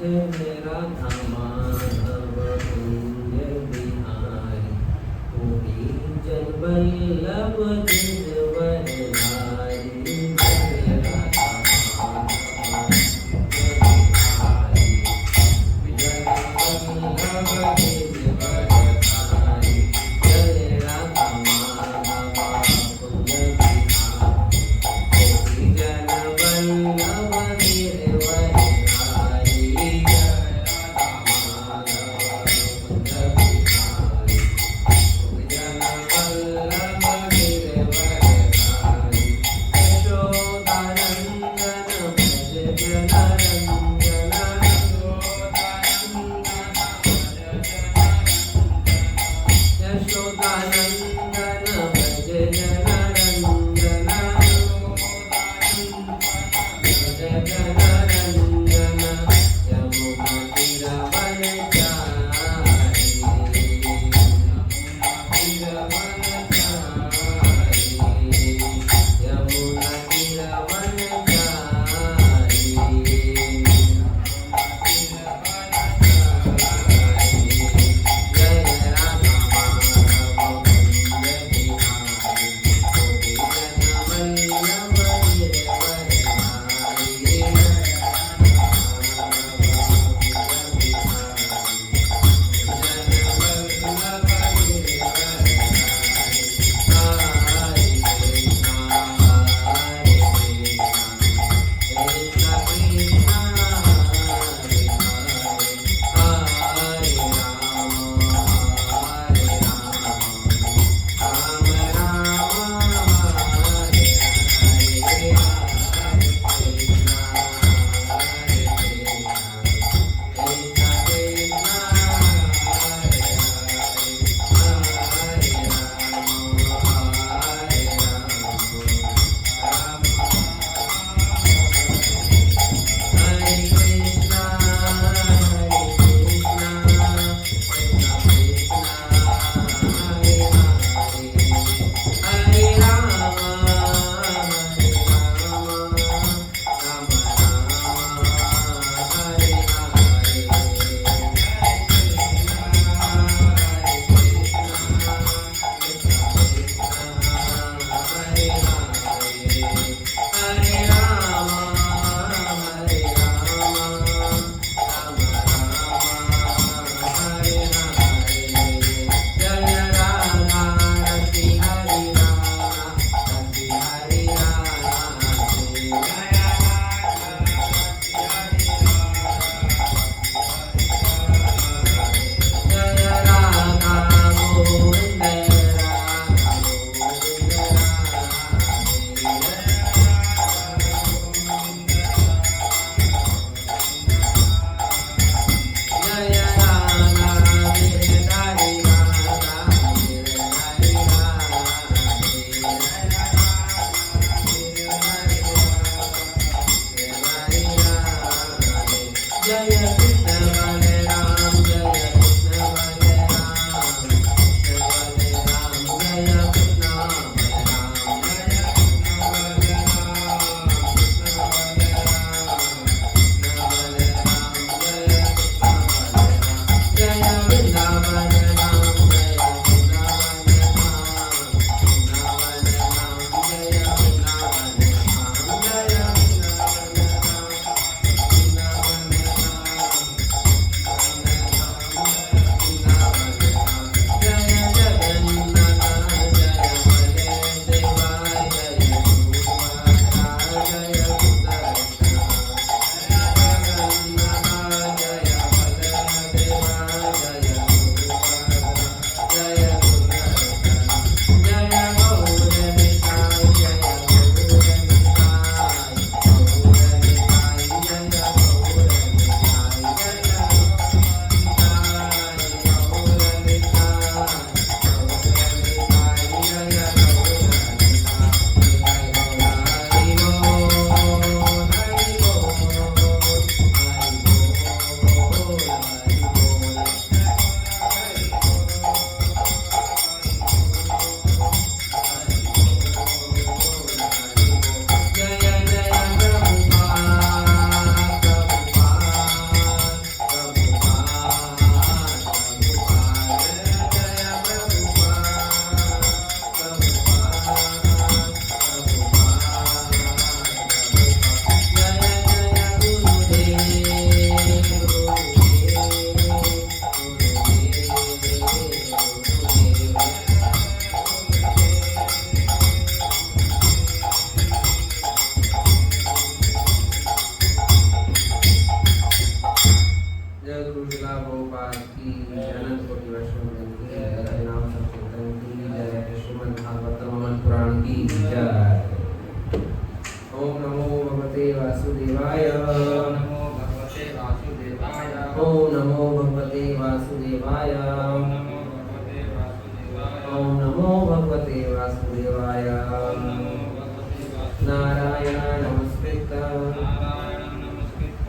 जय राधा माधव कुंज बिहारी गोपी जन वल्लभ गिरवर धारी जय राधा माधव कुंज बिहारी जन वल्लभ गिरवर धारी जय राधा माधव कुंज बिहारी जन वल्लभ गिरवर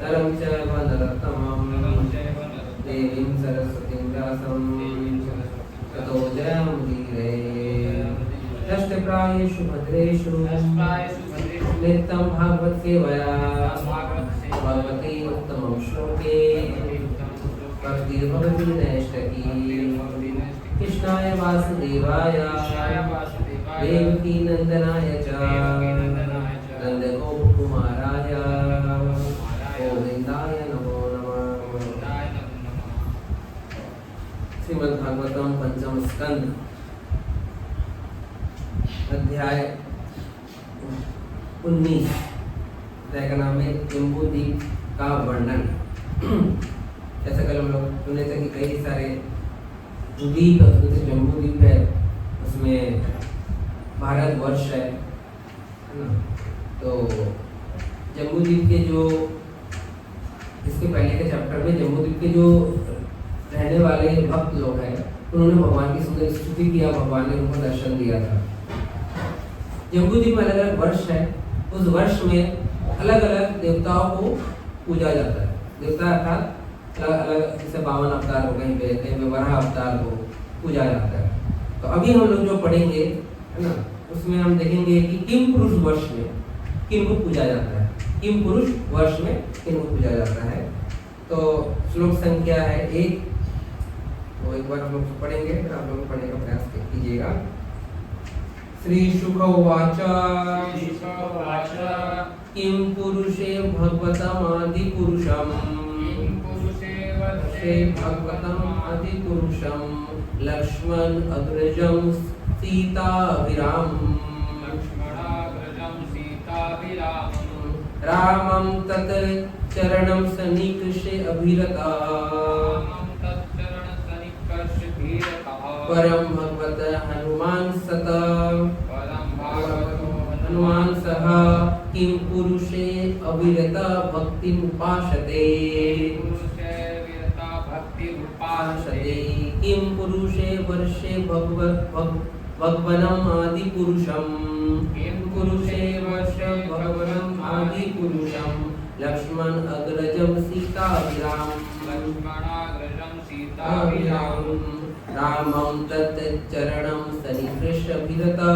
नरं चैव नरोत्तमं देवीं सरस्वतीं व्यासं ततो जयमुदीरये। दष्टप्रायेषु भद्रेषु नित्यं भागवत सेवया भगवते उत्तमं श्लोके भक्तिर्भवति नैष्ठकी। कृष्णाय वासुदेवाय देवकी नंदनाय च नंदगोपकुमाराय गोविंदाय नमो नमः। श्रीमद्भागवतम पंचम स्कंद अध्याय 19 का नाम है जम्बूद्वीप का वर्णन। जैसा कल हम लोग सुने थे कि कई सारे द्वीप, जैसे जम्बूद्वीप है, उसमें भारतवर्ष है ना। तो जम्बूद्वीप के जो इसके पहले के चैप्टर में जम्बूद्वीप के जो रहने वाले भक्त लोग हैं उन्होंने भगवान की सुंदर स्तुति किया, भगवान ने उनको दर्शन दिया था। जम्बूद्वीप में अलग अलग वर्ष है, उस वर्ष में अलग अलग देवताओं को पूजा जाता है। देवता अर्थात अलग अलग, जैसे 52 अवतार हो, कहीं पे वराह अवतार को पूजा जाता है। तो अभी हम लोग जो पढ़ेंगे है ना, उसमें हम देखेंगे कि किम पुरुष वर्ष में किम को पूजा जाता है। किम पुरुष वर्ष में किम को पूजा जाता है। तो श्लोक संख्या है 1, तो एक बार हम लोग पढ़ेंगे, फिर आप लोग पढ़ने का प्रयास कीजिएगा। श्री शुक उवाच किम पुरुषे भगवतमादि पुरुषम भगवतम आदि पुरुषम लक्ष्मण अग्रजम सीताभिराम रामं तत् चरणं सन्निकृष्य अभिरता परम भगवत हनुमान सह किम पुरुषे अविरता भक्ति उपासते किम पुरुषे वर्षे भगवनम आदि पुरुषम किम पुरुषे वर्ष भगवनम आदि पुरुषम लक्ष्मण अग्रजम सीताभिराम रामं तत् चरणं सन्निकृष्य अभिरता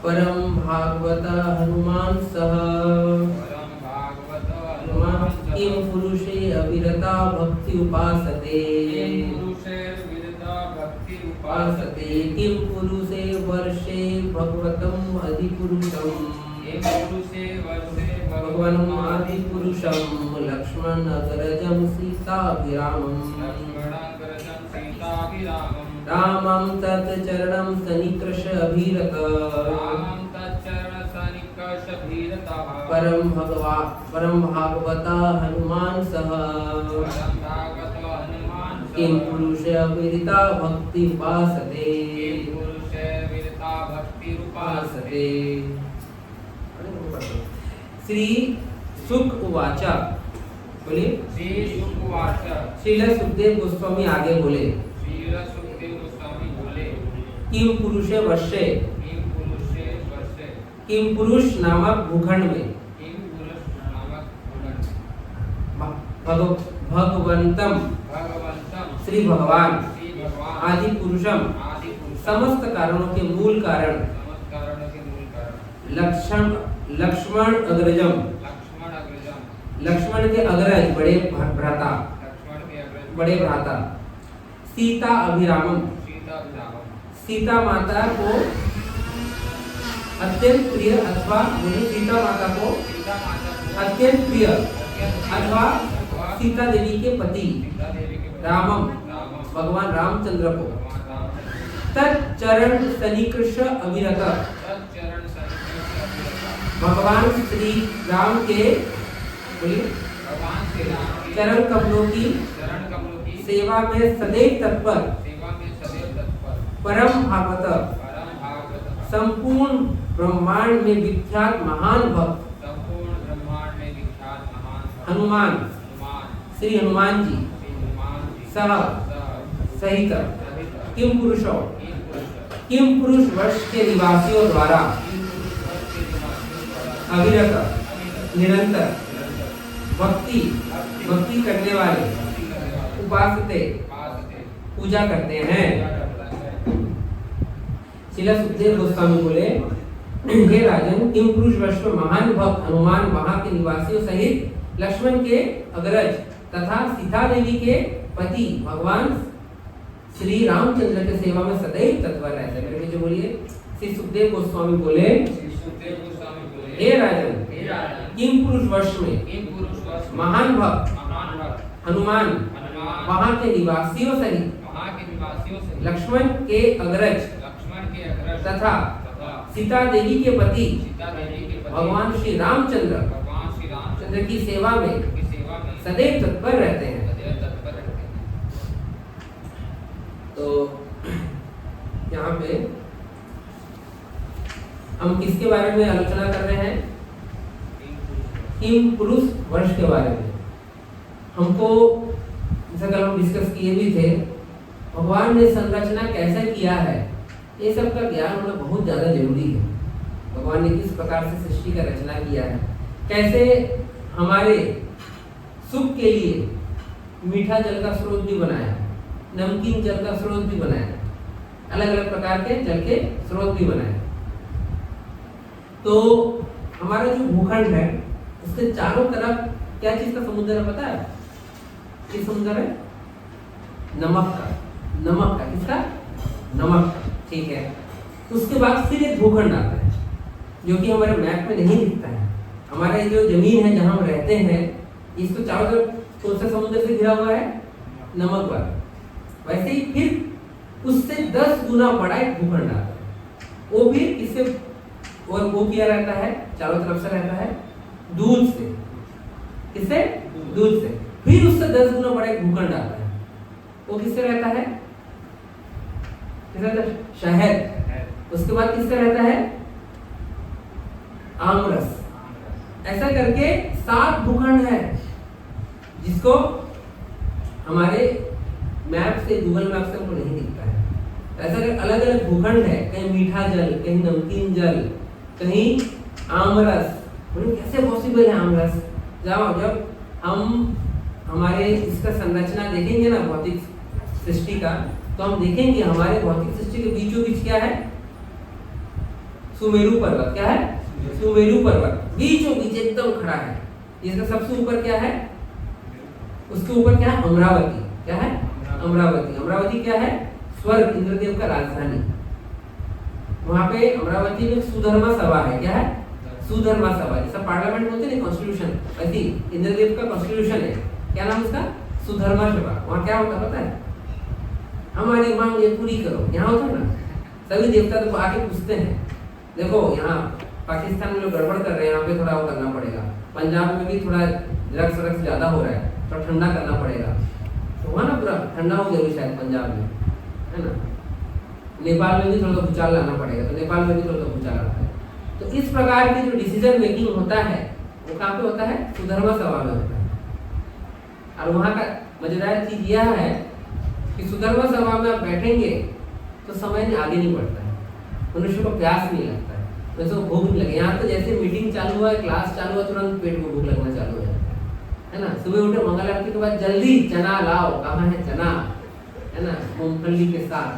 परम भागवत हनुमान सह किम पुरुषे अविरता भक्ति उपासते किम पुरुषे वर्षे भगवतम अधिपुरुषम भगवनम आदिपुरुषम लक्ष्मण अग्रजम सीताभिरामं रामं तत् चरणं सन्निकृष्य अभिरता परम भागवता हनुमान सह किम पुरुषे अविरता भक्ति उपासते श्री शुक उवाच, बोलिए। श्रील सुखदेव गोस्वामी आगे बोले, किम पुरुषे वर्षे किम पुरुष नामक भूखंड में भगवंतम श्री भगवान आदि पुरुषम समस्त कारणों के मूल कारण लक्ष्मण अग्रजम लक्ष्मण के अग्रज बड़े भ्राता सीता अभिरामम सीता माता को अत्यंत प्रिय अथवा सीता माता को अत्यंत प्रिय अथवा सीता देवी के पति रामम भगवान रामचंद्र को तच्चरण सन्निकृष्य अभिरता भगवान श्री राम के चरण कमलों की सेवा में सदैव तत्पर परम भागवत संपूर्ण ब्रह्मांड में विख्यात महान भक्त हनुमान श्री हनुमान जी सहित किम पुरुष वर्ष के निवासियों द्वारा अविरत निरंतर भक्ति करने वाले उपासते पूजा करते हैं। श्रील सुखदेव गोस्वामी बोले, हे राजन, किम पुरुष वर्ष में महान भक्त हनुमान वहां के निवासियों सहित लक्ष्मण के अग्रज तथा सीता देवी के पति भगवान श्री रामचंद्र के सेवा में सदैव तत्पर रहते हैं। मेरे पीछे बोलिए। श्री सुखदेव गोस्वामी बोले, हे राजन, किम पुरुष वर्ष में महान भक्त हनुमान वहां के निवासियों सहित लक्ष्मण के अग्रज तथा सीता देवी के पति भगवान श्री रामचंद्र की सेवा में सदैव तत्पर रहते हैं। तो यहाँ पे हम किसके बारे में आलोचना कर रहे हैं? किम पुरुष वर्ष के बारे में। हमको जैसा कल हम डिस्कस किए भी थे, भगवान ने संरचना कैसे किया है ये सब का ज्ञान होना बहुत ज्यादा जरूरी है। भगवान ने किस प्रकार से सृष्टि का रचना किया है, कैसे हमारे सुख के लिए मीठा जल का स्रोत भी बनाया, नमकीन जल का स्रोत भी बनाया, अलग अलग प्रकार के जल के स्रोत भी बनाए। तो हमारा जो भूखंड है उसके चारों तरफ क्या चीज का समुद्र है पता है? किस समुद्र है? नमक का। नमक का किसका? नमक का। ठीक है। उसके बाद फिर एक भूखंड आता है जो कि हमारे मैप में नहीं दिखता है। हमारे जो जमीन है जहां हम रहते हैं इसको चारों तरफ कौन सा समुद्र से घिरा हुआ है? नमक वाला। वैसे ही फिर उससे 10 गुना बड़ा एक भूखंड आता है। वो भी इससे और वो क्या रहता है? चारों तरफ से रहता है दूध से। किससे? दूध से। फिर उससे 10 गुना बड़ा एक भूखंड आता है। वो किससे रहता है? शहद। उसके बाद किससे रहता है? आमरस। ऐसा करके 7 भूखंड है जिसको हमारे मैप से, गूगल मैप से हमको नहीं दिखता है। ऐसा करके अलग अलग भूखंड है, कहीं मीठा जल, कहीं नमकीन जल, कहीं आमरस। कैसे पॉसिबल है आमरस? जब हम हमारे इसका संरचना देखेंगे ना भौतिक सृष्टि का, तो हम देखेंगे हमारे भौतिक सृष्टि के बीचों बीच क्या है? सुमेरु पर्वत। क्या है? सुमेरु पर्वत बीचों बीच एकदम खड़ा है। इसका सबसे ऊपर क्या है? उसके ऊपर क्या है? अमरावती। क्या है? अमरावती। अमरावती क्या है? स्वर्ग, इंद्रदेव का राजधानी। वहां पे अमरावती में सुधर्मा सभा है। क्या है? सुधर्मा सभा। जैसा पार्लियामेंट बोलते हैं कॉन्स्टिट्यूशन, वैसे इंद्रदेव का कॉन्स्टिट्यूशन है। क्या नाम उसका? सुधर्मा सभा। वहां क्या होता पता है? हमारी मांग ये पूरी करो। यहाँ होता है ना, सभी देवता तो आके पूछते हैं, देखो यहाँ पाकिस्तान में लोग गड़बड़ कर रहे हैं, यहाँ पे थोड़ा वो करना पड़ेगा। पंजाब में भी थोड़ा ड्रग्स ज्यादा हो रहा है, थोड़ा ठंडा करना पड़ेगा। तो वहाँ ना पूरा ठंडा हो गया शायद पंजाब में, है ना। नेपाल में भी थोड़ा भूचाल लाना पड़ेगा, तो नेपाल में भी थोड़ा भूचाल आता है। तो इस प्रकार की जो डिसीजन मेकिंग होता है वो कहाँ पे होता है? सुधर्मा सभा में होता है। और वहाँ का मजेदार चीज यह है कि सुधर्मा सभा में आप बैठेंगे तो समय आगे नहीं बढ़ता है, मनुष्य को प्यास नहीं लगता है, वैसे वो भूख नहीं लगे। यहाँ तो जैसे मीटिंग चालू हुआ है, क्लास चालू हुआ, तुरंत पेट में भूख लगना चालू हो जाता है ना। सुबह उठे मंगल आरती के बाद जल्दी चना लाओ, कहाँ है चना, है ना, मूंगफली के साथ,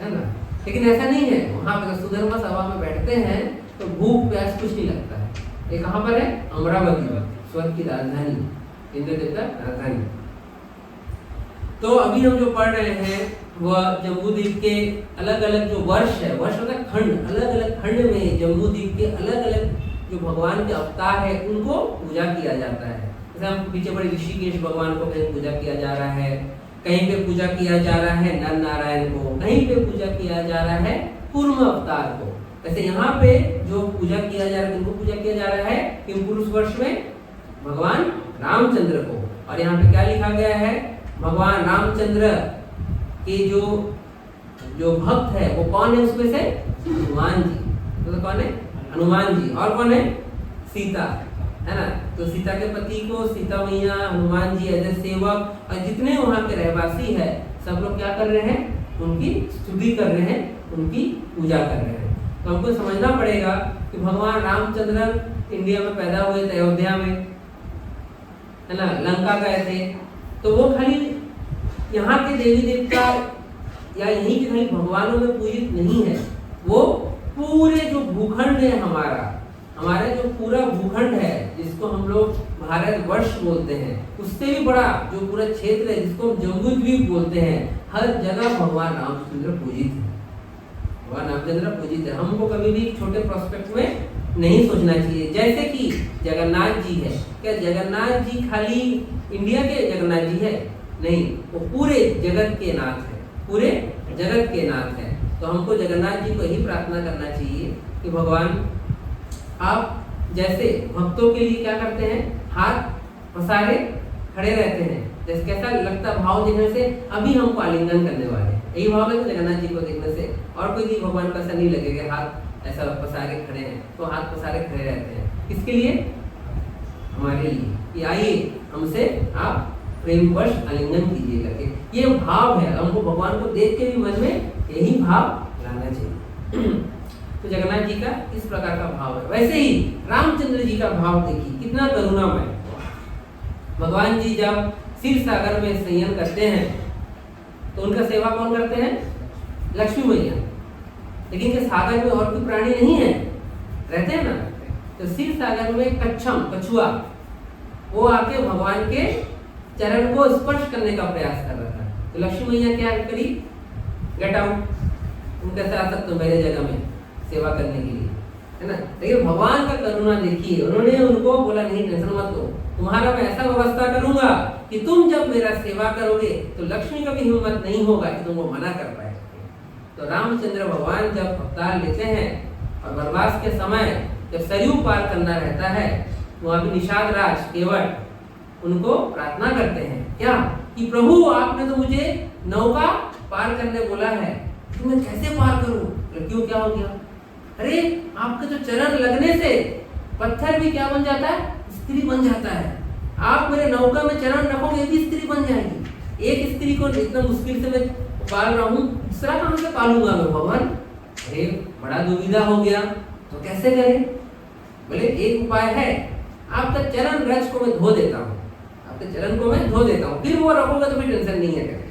है ना। लेकिन ऐसा नहीं है, वहाँ पर सुधर्मा सभा में बैठते हैं तो भूख प्यास कुछ नहीं लगता है। ये कहाँ पर है? अमरावती, स्वर्ग की राजधानी, इंद्रदेव का राजधानी। तो अभी हम जो पढ़ रहे हैं वह जम्बूद्वीप के अलग अलग जो वर्ष है, वर्ष मतलब खंड, अलग अलग खंड में जम्बूद्वीप के अलग अलग जो भगवान के अवतार है उनको पूजा किया जाता है। जैसे हम पीछे बड़े ऋषिकेश भगवान को कहीं पूजा किया जा रहा है, कहीं पे पूजा किया जा रहा है नर नारायण को, कहीं पे पूजा किया जा रहा है कूर्म अवतार को। वैसे यहाँ पे जो पूजा किया जा रहा है, उनको पूजा किया जा रहा है किम पुरुष वर्ष में? भगवान रामचंद्र को। और यहाँ पे क्या लिखा गया है? भगवान रामचंद्र के जो भक्त है वो कौन है उसमें से? हनुमान जी। तो कौन है? हनुमान जी। और कौन है? सीता, है ना। तो सीता के पति को सीता मैया, हनुमान जी एज ए सेवक, और जितने वहाँ के रहवासी है सब लोग क्या कर रहे हैं? उनकी स्तुति कर रहे हैं, उनकी पूजा कर रहे हैं। तो हमको समझना पड़ेगा कि भगवान रामचंद्र इंडिया में पैदा हुए थे, अयोध्या में, है ना, लंका गए थे, तो वो खाली यहाँ के देवी देवता या यहीं के खाली भगवानों में पूजित नहीं है, वो पूरे जो भूखंड है हमारा जो पूरा भूखंड है, जिसको हम लोग भारतवर्ष बोलते हैं, उससे भी बड़ा जो पूरा क्षेत्र है जिसको हम जम्बू द्वीप बोलते हैं, हर जगह भगवान रामचंद्र पूजित है, भगवान रामचंद्र पूजित है। हमको कभी भी छोटे प्रोस्पेक्ट में नहीं सोचना चाहिए। जैसे कि जगन्नाथ जी है, क्या जगन्नाथ जी खाली इंडिया के जगन्नाथ जी है? नहीं, वो पूरे जगत के नाथ है, पूरे जगत के नाथ है। तो हमको जगन्नाथ जी को यही प्रार्थना करना चाहिए कि भगवान आप जैसे भक्तों के लिए क्या करते हैं, हाथ पसारे खड़े रहते हैं, जैसे कैसा लगता भाव देखने से अभी हमको आलिंगन करने वाले, यही भाव है जगन्नाथ जी को देखने से, और कोई भी भगवान का ऐसा नहीं लगेगा हाथ ऐसा पसारे खड़े हैं, तो हाथ पसारे खड़े रहते हैं। किसके लिए? हमारे लिए, कि आइए हमसे आप प्रेमवश आलिंगन कीजिए करके, ये भाव है। हमको भगवान को देख के भी मन में यही भाव लाना चाहिए। तो जगन्नाथ जी का इस प्रकार का भाव है। वैसे ही रामचंद्र जी का भाव देखिए कितना करुणामय। भगवान जी जब क्षीर सागर में संयन करते हैं तो उनका सेवा कौन करते हैं? लक्ष्मी मैया। लेकिन के सागर में और कोई प्राणी नहीं है, रहते हैं ना, तो क्षीर सागर में कछुआ वो आके भगवान के चरण को स्पर्श करने का प्रयास कर रहा था, तो लक्ष्मी मैया क्या करी? गेट आउट, तुम कैसे आ सकते हो मेरे जगह में सेवा करने के लिए, है ना। लेकिन भगवान का करुणा देखिए, उन्होंने उनको बोला नहीं टेंशन मत लो, तुम्हारा मैं ऐसा व्यवस्था करूंगा कि तुम जब मेरा सेवा करोगे तो लक्ष्मी का भी हिम्मत नहीं होगा कि तुमको मना कर पाए। तो रामचंद्र भगवान जब अवतार लेते हैं और वनवास के समय जब सरयू पार करना रहता है, वहां भी निषाद राज केवट उनको प्रार्थना करते हैं क्या कि प्रभु आपने तो मुझे नौका पार करने बोला है, तो मैं कैसे पार करूं? क्यों, क्या हो गया? अरे आपके तो चरण लगने से पत्थर भी क्या बन जाता है? स्त्री बन जाता है। आप मेरे नौका में चरण रखोगे ये भी स्त्री बन जाएगी। एक स्त्री को इतना मुश्किल से मैं पाल रहा हूँ, दूसरा कहां से पालूंगा मैं भगवान? अरे बड़ा दुविधा हो गया, तो कैसे करें? बोले एक उपाय है, आपका चरण रज को मैं धो देता हूँ, आपके चरण को मैं धो देता हूँ, फिर वो रखोगे तो भी टेंशन नहीं है।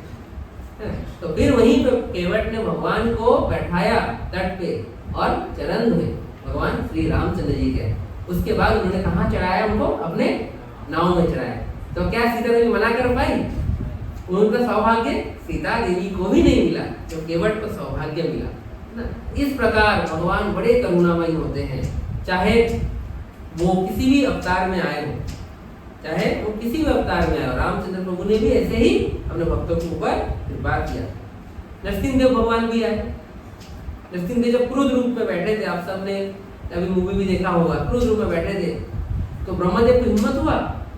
तो फिर वहीं पे केवट ने भगवान को बैठाया तट पे और चरण धोए भगवान श्री रामचंद्र जी के। उसके बाद उन्होंने कहाँ चढ़ाया उनको? अपने नाव में चढ़ाया। तो क्या सीता देवी मना कर पाई? उनका सौभाग्य सीता देवी को भी नहीं मिला, जो केवट को सौभाग्य मिला ना। इस प्रकार भगवान बड़े करुणामयी होते हैं, चाहे वो किसी भी अवतार में आए हो, चाहे वो किसी भी अवतार में आए। रामचंद्र प्रभु ने भी ऐसे ही अपने भक्तों के ऊपर कृपा किया। नरसिंहदेव भगवान भी आए। नरसिंहदेव जब क्रुद्ध रूप में बैठे थे, आप सबने अभी मूवी भी देखा होगा, क्रुद्ध रूप में बैठे थे, तो ब्रह्मदेव को हिम्मत हुआ?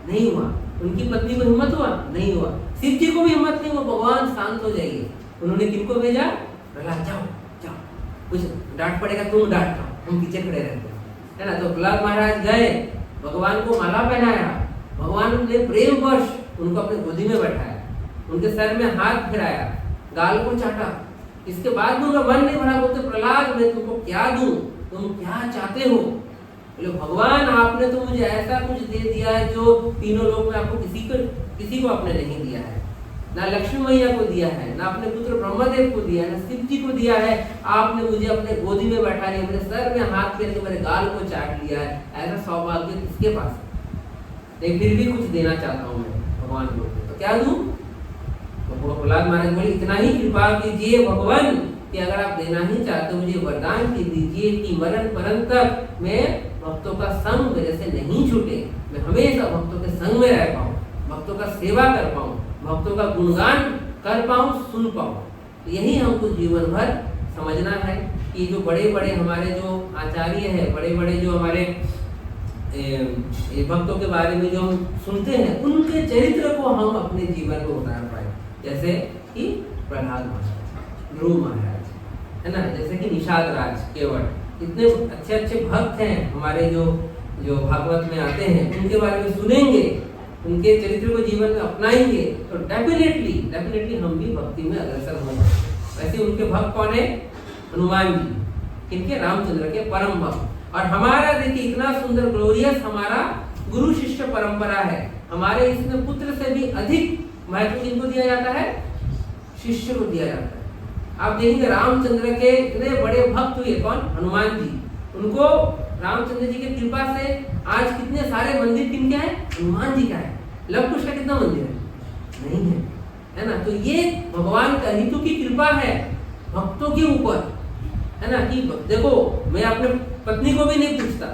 नहीं हुआ। उनकी पत्नी को हिम्मत हुआ? नहीं हुआ। शिव जी को भी हिम्मत नहीं हुआ, भगवान शांत हो जाइए। उन्होंने किनको भेजा? प्रहलाद, जाओ जाओ, कुछ डांट पड़ेगा तुम डांट खाओ, हम पीछे खड़े रहते हैं, है ना। तो प्रहलाद महाराज गए, भगवान को माला पहनाया, भगवान ने प्रेम वर्ष उनको अपने गोदी में बैठाया, उनके सर में हाथ फिराया, गाल को चाटा। इसके बाद भी उनका मन नहीं भरा, बोलते प्रहलाद मैं तुमको क्या दूं, तुम क्या चाहते हो? बोले भगवान आपने तो मुझे ऐसा कुछ दे दिया है जो तीनों लोग में आपको किसी को आपने नहीं दिया है, ना लक्ष्मी मैया को दिया है, ना अपने पुत्र ब्रह्मदेव को दिया है, ना शिव जी को दिया है। आपने मुझे अपने गोदी में बैठा लिया, मेरे सर में हाथ फेर के मेरे गाल को चाट लिया है, ऐसा सौभाग्य किसके पास है? लेकिन फिर भी कुछ देना चाहता हूँ मैं भगवान को, तो क्या दूं? तो प्रहलाद महाराज बोले इतना ही कृपा कीजिए भगवान कि अगर आप देना ही चाहते हो मुझे वरदान की दीजिए कि मरण पर्यंत तक मैं भक्तों का संग मेरे से नहीं छूटे, मैं हमेशा भक्तों के संग में रह पाऊँ, भक्तों का सेवा कर पाऊँ, भक्तों का गुणगान कर पाऊँ, सुन पाऊँ। तो यही हमको जीवन भर समझना है कि जो बड़े बड़े हमारे जो आचार्य हैं, बड़े बड़े जो हमारे भक्तों के बारे में जो हम सुनते हैं, उनके चरित्र को हम अपने जीवन में उतार पाए। जैसे कि प्रहलाद महाराज, ध्रुव महाराज, है ना, जैसे कि निषाद राज केवट, इतने अच्छे अच्छे भक्त हैं हमारे जो भागवत में आते हैं, उनके बारे में सुनेंगे, उनके चरित्र को जीवन में अपनाएंगे तो डेफिनेटली हम भी भक्ति में अग्रसर होंगे। वैसे उनके भक्त कौन है? हनुमान जी, किनके? रामचंद्र के परम भक्त। और हमारा देखिए इतना सुंदर ग्लोरियस हमारा गुरु शिष्य परंपरा है। हमारे इसमें पुत्र से भी अधिक महत्व किनको दिया जाता है? शिष्य को दिया जाता है। आप देखेंगे रामचंद्र के इतने बड़े भक्त हुए, कौन? हनुमान जी। उनको रामचंद्र जी की कृपा से आज कितने सारे मंदिर किनके हैं? हनुमान जी का है। लव कुश का कितना मंदिर है? नहीं है, है ना। तो ये भगवान का हितु की कृपा है भक्तों के ऊपर, है ना। कि देखो मैं अपने पत्नी को भी नहीं पूछता,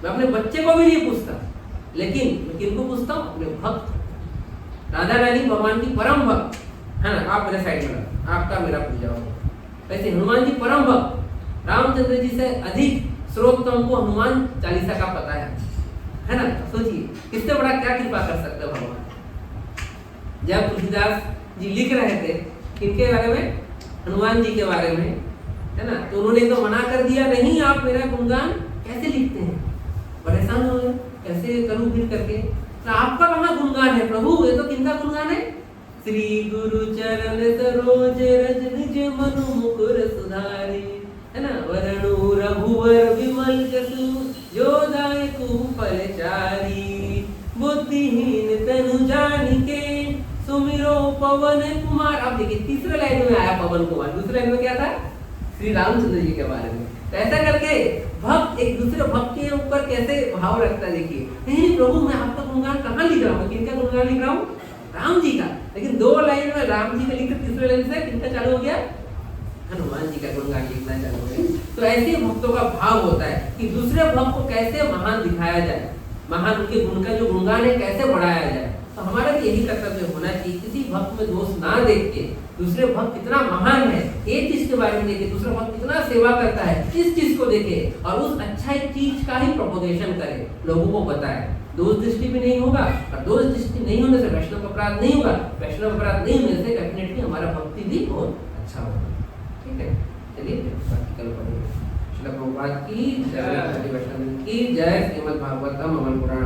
मैं अपने बच्चे को भी नहीं पूछता, लेकिन मैं किनको पूछता हूँ? अपने भक्त। राधा रानी भगवान की परम भक्त, है ना। आप मेरे साइड में, आपका मेरा पूजा हो। वैसे हनुमान जी परम भक्त, रामचंद्र जी से अधिक सर्वोत्तम को हनुमान चालीसा का पता है ना। सोचिए किससे बड़ा क्या कृपा कर सकते हो भगवान। जब तुलसीदास जी लिख रहे थे किनके बारे में? हनुमान जी के बारे में, है ना। तो उन्होंने तो मना कर दिया, नहीं आप मेरा गुणगान कैसे लिखते हैं? परेशान हो गए, कैसे करूं फिर करके। तो आपका कहाँ गुणगान है प्रभु? ये तो किनका गुणगान है? श्री गुरु चरण सरोज रज निज मनु मुकुर सुधारी, है ना। वरणु रघुवर विमल जसु जो दायकु फलचारी, बुद्धिहीन तनु जानिके सुमिरो पवन कुमार। अब देखिए तीसरे लाइन में आया पवन कुमार, दूसरे लाइन में क्या था? श्री रामचंद्र जी के बारे में। तो ऐसा करके भक्त एक दूसरे भक्त के ऊपर कैसे भाव रखता है। देखिए नहीं प्रभु मैं आपका गुणगान कहाँ लिख रहा हूँ? किनका गुणगान लिख रहा हूँ? राम जी का। लेकिन दो लाइन में राम जी का लिख कर तीसरे लाइन से किनका चालू हो गया? हनुमान जी का गुणगान लिखना चालू हो गया। तो ऐसे भक्तों का भाव होता है कि दूसरे भक्त को कैसे महान दिखाया जाए, महान उनके गुण का जो गुणगान है कैसे बढ़ाया जाए। तो हमारा भी यही कर्तव्य होना चाहिए, किसी भक्त में दोष ना देख के दूसरे भक्त कितना महान है एक चीज के बारे में देखे, दूसरा भक्त कितना सेवा करता है इस चीज को देखे और उस अच्छा चीज का ही प्रोपोगेशन करे, लोगों को बताए। दोष दृष्टि भी नहीं होगा और दोष दृष्टि नहीं होने से वैष्णव अपराध नहीं होगा, वैष्णव अपराध नहीं होने से डेफिनेटली हमारा भक्ति भी बहुत अच्छा होगा। ठीक है, चलिए बाकी कल पढ़ेंगे। श्रील प्रभुपाद की जय, वैष्णव की जय। श्रीमद् भागवतम अमर पुराण